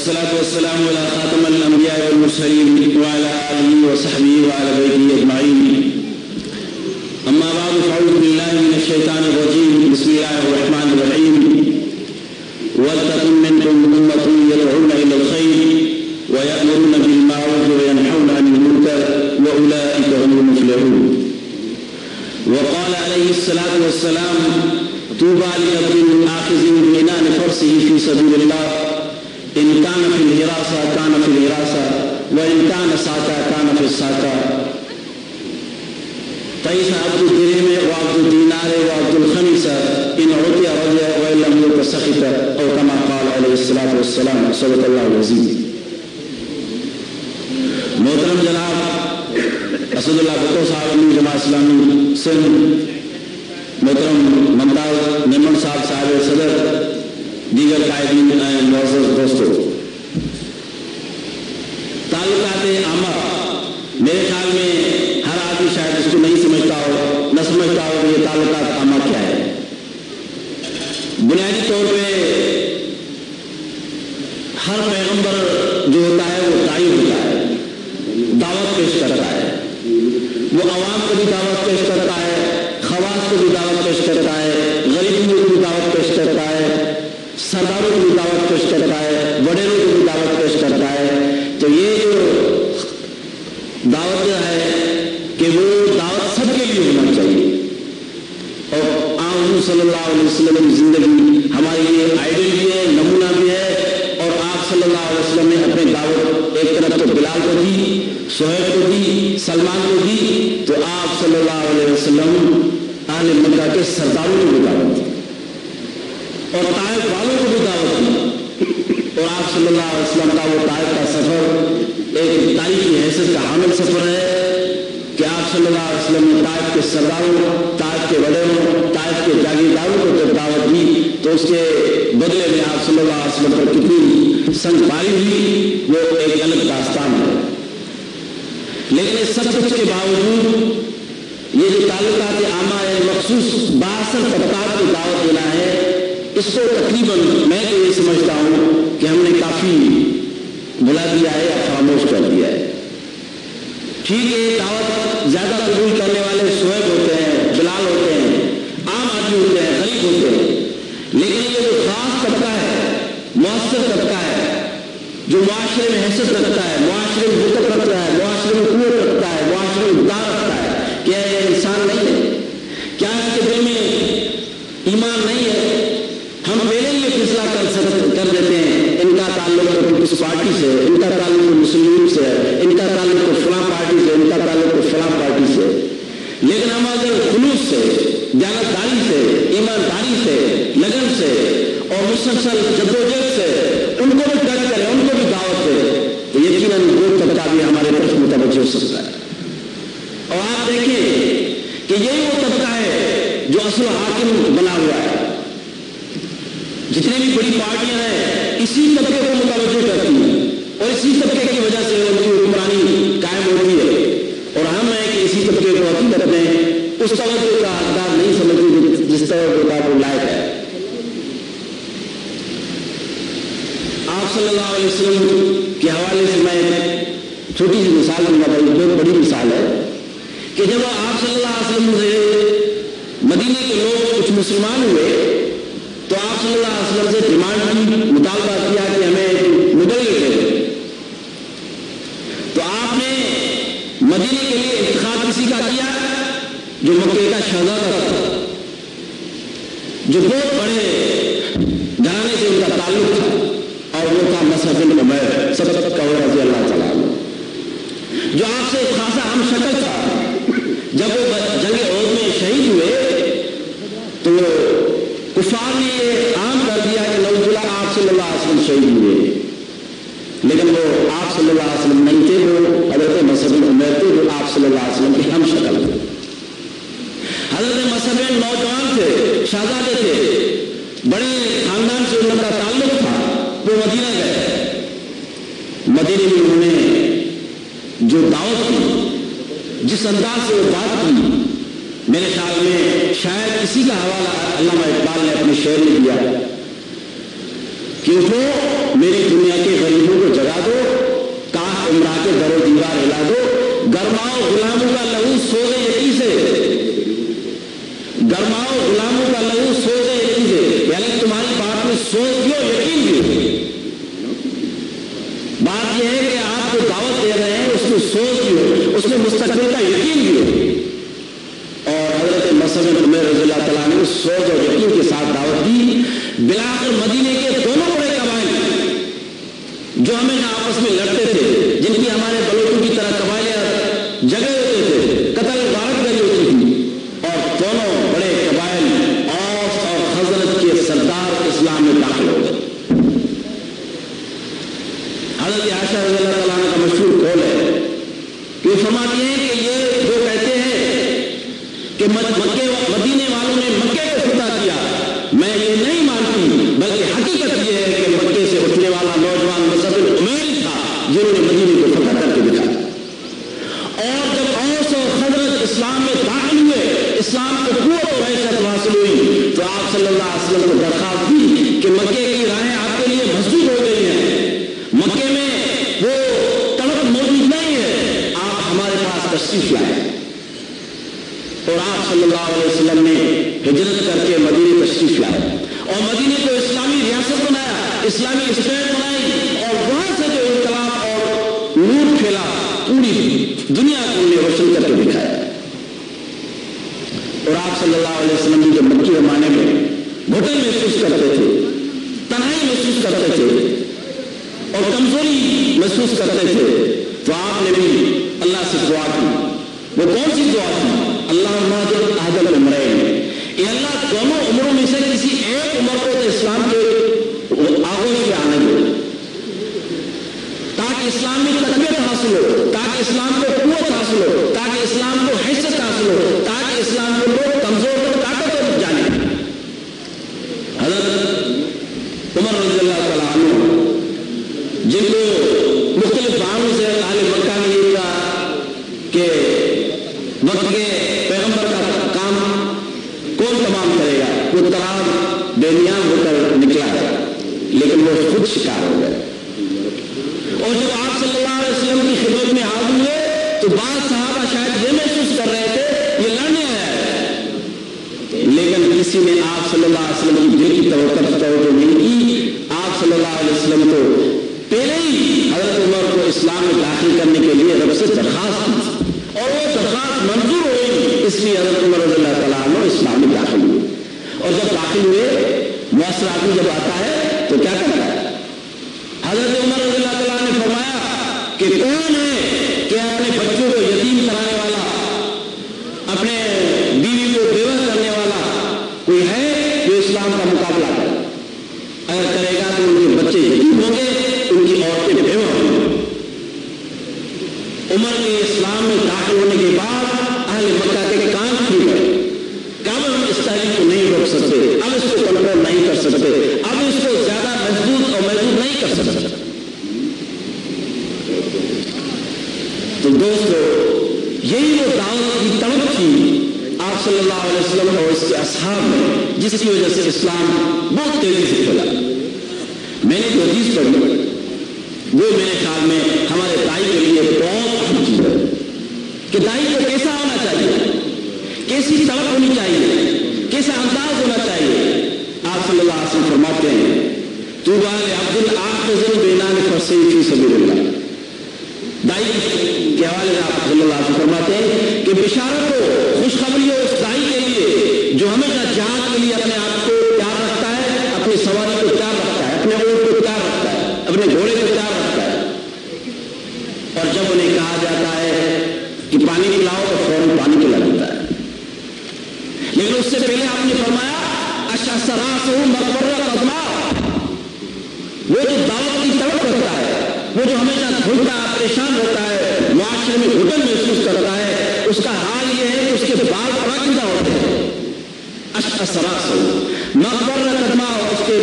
والصلاة والسلام على خاتم الأنبياء والمرسلين وعلى آله وصحبه وعلى بيته أجمعين. أما بعد فأعوذ بالله من الشيطان الرجيم. بسم الله الرحمن الرحيم. ولتكن منكم أمة يدعون إلى الخير ويأمرون بالمعروف وينهون عن المنكر وأولئك هم المفلحون. وقال عليه الصلاة والسلام: طوبى لرجل آخذ بعنان فرسه في سبيل الله، إن كان في الحراسة كان في الحراسة وإن كان ساكا كان في الساكا. فإذا عبد الدرهم وعبد الدينار وعبد الخميسة إن عطي رضي وإن لم يؤت سخط، أو كما قال عليه الصلاة والسلام. صدق الله العظيم. محترم جناب اسد اللہ بھٹو صاحب جماعت اسلامی سندھ، محترم ممتاز میمن صاحب صدر، دیگر قائدین، معزز دوستو، تعلقات عامہ میرے خیال میں ہر آدمی شاید اس کو نہیں سمجھتا ہو، نہ سمجھتا ہو کہ یہ تعلقات عامہ کیا ہے. بنیادی طور پہ ہر پیغمبر جو ہوتا ہے وہ داعی ہوتا ہے، دعوت پیش کرتا ہے. وہ عوام کو بھی دعوت پیش کرتا ہے، خواص کو بھی دعوت پیش کرتا ہے، غریبوں کو بھی دعوت پیش کرتا ہے، سرداروں کو بھی دعوت پیش کرتا ہے، وڈیروں کو بھی دعوت پیش کرتا ہے. تو یہ جو دعوت ہے کہ وہ دعوت سب کے لیے ہونا چاہیے. اور حضور صلی اللہ علیہ وسلم کی زندگی ہمارے لیے آئیڈل بھی ہے، نمونہ بھی ہے. اور آپ صلی اللہ علیہ وسلم نے اپنی دعوت ایک طرف تو بلال کو دی، صہیب کو دی، سلمان کو دی، تو آپ صلی اللہ علیہ وسلم اہل مکہ کے سرداروں کو بھی دعوت دی اور طائف والوں کو بھی دعوت دی. اور آپ صلی اللہ علیہ وسلم کا وہ طائف کا سفر ایک تاریخی حیثیت کا حامل سفر ہے کہ آپ صلی اللہ علیہ وسلم نے طائف کے سرداروں، طائف کے وڈیروں، طائف کے جاگیرداروں کو جب دعوت دی تو اس کے بدلے میں آپ صلی اللہ علیہ وسلم پر کتنی سنگ پاری ہوئی وہ ایک الگ داستان ہے. لیکن اس سب کچھ کے باوجود یہ جو تعلقات عامہ ہے، مخصوص 62 طبقات کو دعوت دینا ہے، اس کو تقریباً میں تو یہ سمجھتا ہوں کہ ہم نے کافی بلا دیا ہے یا خاموش کر دیا ہے. ٹھیک ہے، دعوت زیادہ قبول کرنے والے صہیب ہوتے ہیں، بلال ہوتے ہیں، عام آدمی ہوتے ہیں، غریب ہوتے ہیں. لیکن یہ جو خاص طبقہ ہے، مؤثر طبقہ ہے، جو معاشرے میں حیثیت رکھتا ہے، معاشرے میں حقوق رکھتا ہے، معاشرے میں قوت رکھتا ہے، معاشرے میں اقدار رکھتا ہے، کیا یہ انسان نہیں ہے؟ کیا اس کے دل میں ایمان نہیں ہے؟ ہم پہلے یہ فیصلہ کر دیتے ہیں ان کا تعلق کس پارٹی سے، ان کا تعلق مسلم سے، ان کا تعلق فلاں پارٹی سے، ان کا تعلق فلاں پارٹی سے. لیکن ہم اگر خلوص سے، دیانتداری سے، ایمانداری سے، لگن سے اور مسلسل جدوجہد سے ان کو بھی ٹچ کریں، ان کو بھی دعوت دیں، تو یقیناً وہ طبقہ بھی ہمارے طرف متوجہ ہو سکتا ہے. اور آپ دیکھیں کہ یہی وہ طبقہ ہے جو اصل حاکم بنا ہوا ہے. جتنی بھی بڑی پارٹیاں ہیں اسی طبقے کو متوجہ کرتی ہیں اور اسی طبقے کی وجہ سے ان کی حکمرانی قائم ہوتی ہے. اور ہم ہیں کہ اسی طبقے کو حقیقت میں اس توجہ کا حقدار نہیں سمجھتے جس توجہ کا وہ لائق ہے. آپ صلی اللہ علیہ وسلم کے حوالے سے میں چھوٹی سی مثال دوں گا، بہت بڑی مثال ہے کہ جب آپ صلی اللہ علیہ وسلم سے مدینے کے لوگ کچھ مسلمان ہوئے تو آپ صلی اللہ علیہ وسلم سے ڈیمانڈ کی، مطالبہ کیا کہ ہمیں مبلغ دے. تو آپ نے مدینے کے لیے انتخاب کسی کا کیا جو مکے کا شہزادہ تھا، جو بہت بڑے گھرانے سے ان کا تعلق تھا، اور وہ تھا مصعب بن عمیر سب رضی اللہ تعالیٰ عنہ، جو آپ سے خاصا ہم شکل تھا. جب وہ جنگ احد میں شہید ہوئے تو کفار نے یہ عام کر دیا کہ نعوذ باللہ آپ صلی اللہ علیہ وسلم شہید ہوئے. لیکن وہ آپ صلی اللہ علیہ وسلم نہیں تھے، وہ حضرت مصعب بن عمیر تھے، جو آپ صلی اللہ علیہ وسلم کے ہم شکل تھے. حضرت مصعب نوجوان تھے، شہزادے تھے، بڑے خاندان سے ان کا تعلق تھا. وہ مدینہ گئے. مدینے میں انہوں نے جو دعوت کی، جس انداز سے وہ بات کی، میرے خیال میں شاید اسی کا حوالہ علامہ اقبال نے اپنے شعر میں دیا کہ وہ میری دنیا کے غریب के दरो दीवार हिला दो, गरमाओ गुलामों का लहू सोगे यकी से, गरमाओ गुलामों का लहू सोगे यकी से, यानी तुम्हारी बात में सोच भी हो, यकीन भी हो। बात यह है कि आप जो दावत दे रहे हैं उसमें सोच भी हो, उसमें मुस्तकबिल का यकीन भी हो। और हजरत मसअद उमर रज़ियल्लाहु तआला ने उस सोच और यकीन के साथ दावत दी। बिलाकर मदीने के दोनों बड़े कबाइल जो हमें आपस में लड़ते थे, जिनकी हमारे बलोचों की तरह कबाइलें जगह होते थे, कत्ल गारत करी होती थी, और दोनों बड़े कबाइल औस और खज़रज के सरदार इस्लाम में दाखिल हो गए। हज़रत आयशा रज़ियल्लाहु तआला अन्हा का मशहूर कौल है कि फरमाती हैं कि ये जो कहते हैं कि मदीने वालों ने मक्के को फतह किया, मैं ये नहीं मानती, बल्कि हकीकत ये है कि मक्के से उठने वाला नौजवान मसअद उमैर था जिन्होंने मदीने को फतह करके दिखाया। और जब औस और खज़रज इस्लाम में दाखिल हुए, इस्लाम को कुव्वत और हैसियत हासिल हुई, तो आप सल्लल्लाहु अलैहि वसल्लम को दरख्वास्त दी कि मक्के की राहें आपके लिए मजबूत हो गई हैं, मक्के में वो तड़प मौजूद नहीं है, आप हमारे पास तशरीफ लाए। और आप सल्लल्लाहु अलैहि वसल्लम ने हिजरत करके मदीने तशरीफ लाए और मदीने को इस्लामी रियासत बनाया, इस्लामी स्टेट बनाई, और वहां से जो इनकलाब और नूर फैला पूरी दुनिया को उन्हें रोशन करके दिखाया। और आप सल्लल्लाहु अलैहि वसल्लम जब मक्की ज़माने में घुटन महसूस करते थे, तन्हाई महसूस करते थे और कमजोरी महसूस करते थे, तो आपने भी अल्लाह से दुआ की। वो कौन सी दुआ थी? अल्लाह अहदल उम्रैन, ये अल्लाह दोनों उम्रों में से किसी एक उम्र को तो इस्लाम के आगोश में आने दो, ताकि इस्लाम में तकवीर हासिल हो, ताकि इस्लाम को कुव्वत हासिल हो, ताकि इस्लाम को हैसियत हासिल हो, ताकि इस्लाम को लोग कमजोर को ताकतवर जाने। हज़रत उमर रज़ियल्लाहु तआला अन्हु जिनको मुख्तलिफ बाहों से अहले मक्का ने ये कहा कि वक्त के पैगंबर का काम कौन तमाम करेगा, वो तराब बेनियाम होकर निकला है, लेकिन वो खुद शिकार हो गए। और जब आप सल्लल्लाहु अलैहि वसल्लम की खिदमत में हाजिर हुए तो बाद सहाबा शायद ये महसूस कर रहे थे ये लड़ने आया है, लेकिन किसी ने आप सल्लल्लाहु अलैहि वसल्लम की दिल की तवज्जो नहीं की। आप सल्लल्लाहु अलैहि वसल्लम को पहले ही हज़रत उमर को इस्लाम में दाखिल करने के लिए रब से दरख्वास्त की और वो दरख्वास्त मंजूर हुई, इसलिए हज़रत उमर रज़ियल्लाहु तआला अन्हु इस्लाम में दाखिल हुए। और जब दाखिल हुए, मुअस्सिर आदमी जब आता है तो क्या करता है? हज़रत उमर रज़ियल्लाहु तआला ने फरमाया कि कौन है कि अपने बच्चों को यतीम कराने वाला, अपने बीवी को बेवा करने वाला कोई है जो इस्लाम का मुकाबला करे? अगर करेगा तो उनके बच्चे यतीम होंगे, उनकी औरतें बेवा होंगी। उमर के इस्लाम में दाखिल होने के बाद अहले मक्का के कान खुल गए। कब हम इस तारीख को नहीं रोक सकते, अब इसको कंट्रोल नहीं कर सकते, अब इसको ज्यादा मजबूत और महसूस नहीं कर सकते। तो दोस्तों, यही वो दावत की तड़प थी आप सल्लल्लाहु अलैहि वसल्लम और इसके असहाब में, जिसकी वजह से इस्लाम बहुत तेजी से फैला। मैंने जो हदीस पढ़ी वो मेरे ख्याल में हमारे दाई के लिए बहुत अहम चीज है कि दाई को कैसा होना चाहिए, कैसी तड़प होनी चाहिए, कैसा अंदाज होना चाहिए। आप सल्लल्लाहु अलैहि वसल्लम फरमाते हैं तूबा लिअब्दिल आखिज़िन बैनान फरसैन फी सबीलिल्लाह। दाई के हवाले से आप सल्लल्लाहु अलैहि वसल्लम फरमाते हैं कि बिशारत हो, खुशखबरी हो उस दाई के लिए जो हमेशा जहाज के लिए अपने आप को तैयार रखता है, अपनी सवारी को तैयार रखता है, अपने ऊँट को तैयार रखता है, अपने घोड़े को तैयार रखता है। और जब उन्हें कहा जाता है कि पानी पिलाओ तो फौरन पानी पिला देता है। लेकिन उससे पहले आपने फरमाया वो जो दावत की तड़प रखता है, वो जो हमेशा घुटता परेशान होता है, मुआशरे में घुटन महसूस करता है, उसका हाल ये है कि उसके बाल पराकिंदा होते हैं। उसके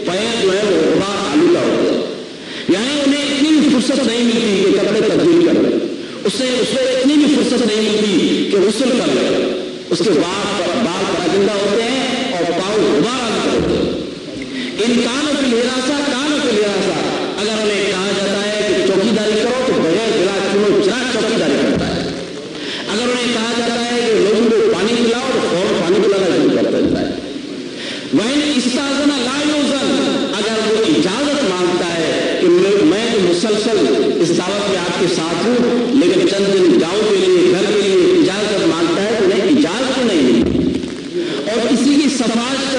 पैर जो है वो गुबार आलूदा होते हैं, यानी उन्हें इतनी भी फुर्सत नहीं मिलती कि कपड़े तब्दील कर ले, उससे इतनी भी फुर्सत नहीं मिलती कि गुस्ल कर ले। उसके बाल पराकिंदा होते हैं और पाँव गुबार आलूदा होते हैं। इन कानों की लिहाजा, अगर उन्हें कहा जाता है कि चौकीदारी करो तो बगैर गिला इस दावत में आपके साथ हूं, लेकिन चंद दिन गांव के लिए, घर के लिए इजाजत मांगता है तो नहीं, इजाजत नहीं मिली। और किसी की सफारश